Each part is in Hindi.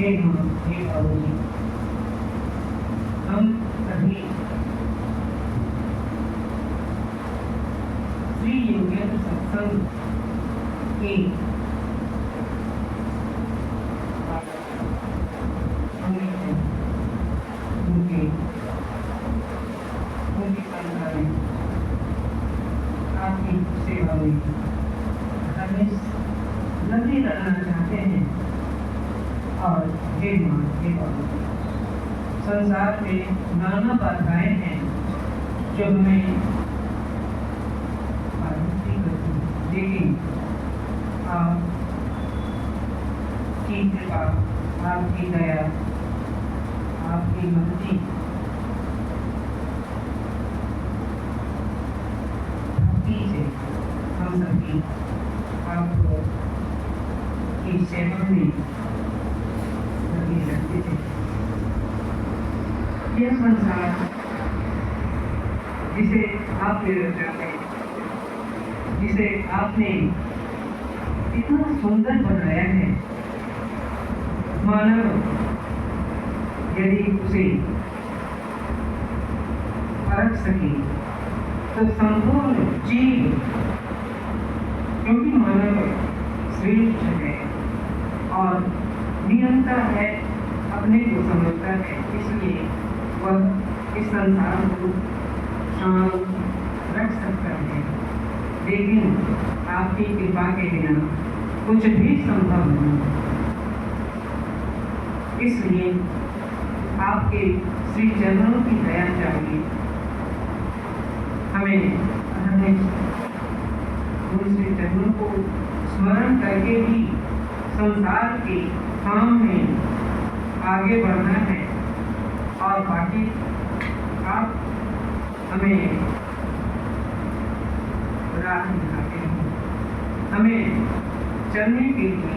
हे माँ, हे बाबूजी, हम सभी श्री योगेंद्र सत्संग के उनकी परंपरा में आपकी सेवा में हमें लगे रहना चाहते हैं। और हे माँ, हे बाबूजी, संसार में नाना बाधाएं हैं जो हमें आरोपी करती हैं, लेकिन आपकी कृपा, आपकी दया, आपकी मर्जी, भक्ति से हम सभी आपको की सेवा में लगे रहते थे। यह संसार जिसे आपने रचा है, जिसे आपने इतना सुंदर बनाया है, मानव यदि उसे परख सके तो संपूर्ण जीव, क्योंकि मानव श्रेष्ठ है और नियंता है, अपने को समझता है, इसलिए वह इस संसार को शांत रख सकता है। लेकिन आपकी कृपा के बिना कुछ भी संभव नहीं। इसलिए आपके श्री चरणों की दया चाहिए। हमें उन श्री चरणों को स्मरण करके ही संसार के काम में आगे बढ़ना है, और बाकी आप हमें राह दिखाते हैं, हमें चलने के लिए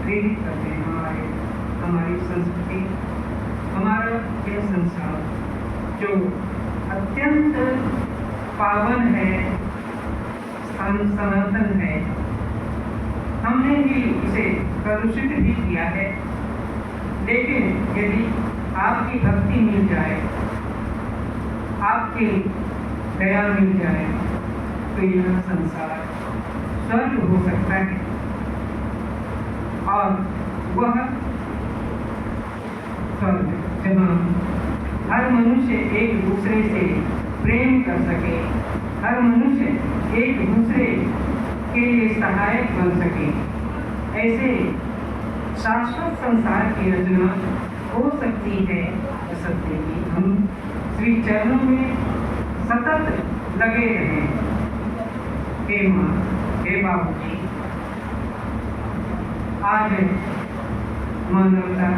प्रेरित करते हैं। हमारी संस्कृति, हमारा यह संसार जो अत्यंत पावन है, सनातन है, हमने ही इसे कलुषित भी किया है। लेकिन यदि आपकी भक्ति मिल जाए, आपकी दया मिल जाए, तो यह संसार स्वर्ग हो सकता है। और वह स्वर्ग जहाँ हर मनुष्य एक दूसरे से प्रेम कर सके, हर मनुष्य एक दूसरे के लिए सहायक बन सके, ऐसे शाश्वत संसार की रचना हो सकती है। सत्य की हम श्री चरणों में सतत लगे रहें। हे माँ, हे बाबूजी, आज मानवता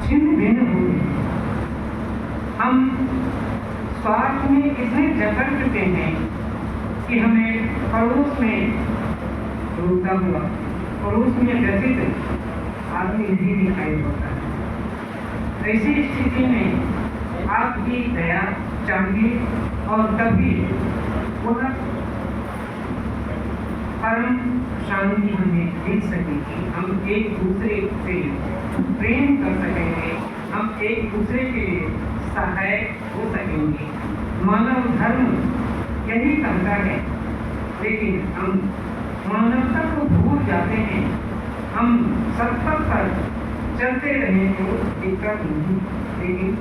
छिन्न भिन्न हो गई। हम स्वार्थ में इतने जकड़ चुके हैं कि हमें पड़ोस में रोता हुआ, पड़ोस में व्यथित आदमी नहीं दिखाई पड़ता है। ऐसी स्थिति में आपकी दया चाहिए, और तभी वह परम शांति हमें दिख सकेगी। हम एक दूसरे से प्रेम कर सकेंगे, हम एक दूसरे के लिए सहायक हो सकेंगे। मानव धर्म यही कहता है, लेकिन हम मानवता को भूल जाते हैं। हम सत्पथ पर चलते रहें तो दिक्कत नहीं, लेकिन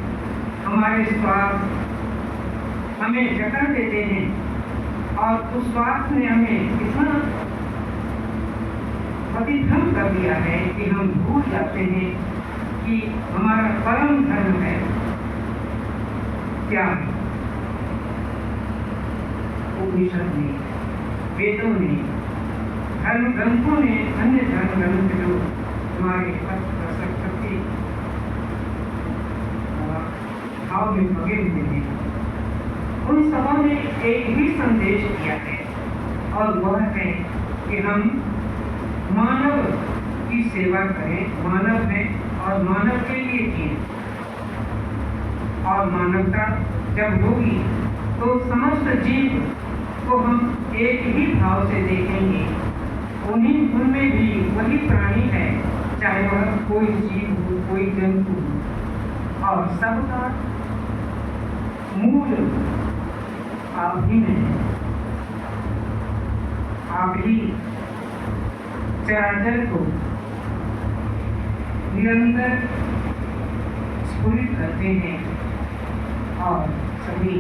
हमारे स्वार्थ हमें जकड़ देते हैं, और उस स्वार्थ ने हमें इतना अतिक्रम कर दिया है कि हम भूल जाते हैं कि हमारा परम धर्म है क्या है। उपनिषद ने, वेदों ने, धर्म ग्रंथों ने, अन्य धर्म ग्रंथ जो हमारे शक्ति भाव में लगे हुए हैं, उन सबों ने एक ही संदेश दिया है, और वह है कि हम मानव की सेवा करें। मानव है और मानव के लिए जिए, और मानवता जब होगी तो समस्त जीव को हम एक ही भाव से देखेंगे। उनमें भी वही प्राणी है, चाहे वह कोई जीव हो, कोई जंतु हो, और सबका मूल आप ही में है। आप ही चराचर को निरंतर स्फुरित करते हैं और सभी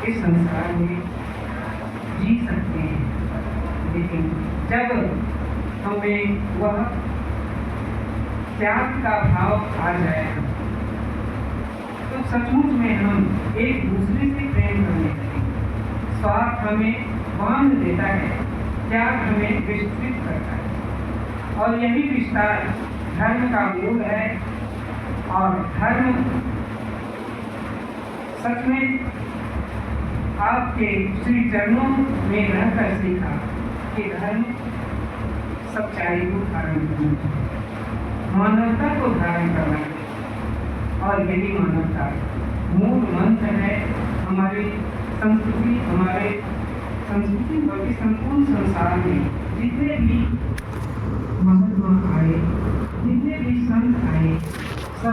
इस संसार में जी सकते हैं। लेकिन जब हमें वह त्याग का भाव आ जाएगा तो सचमुच में हम एक दूसरे से प्रेम करने लगेंगे। स्वार्थ हमें बांध देता है, त्याग हमें विस्तृत करता है, और यही विस्तार धर्म का मूल है। और धर्म सच में आपके श्री चरणों में रहकर सीखा कि धर्म सच्चाई को धारण करना चाहिए, मानवता को धारण करना चाहिए, और यही मानवता मूल मंत्र है हमारी संस्कृति, बल्कि संपूर्ण संसार में जितने भी महात्मा आए, जितने भी संत आए,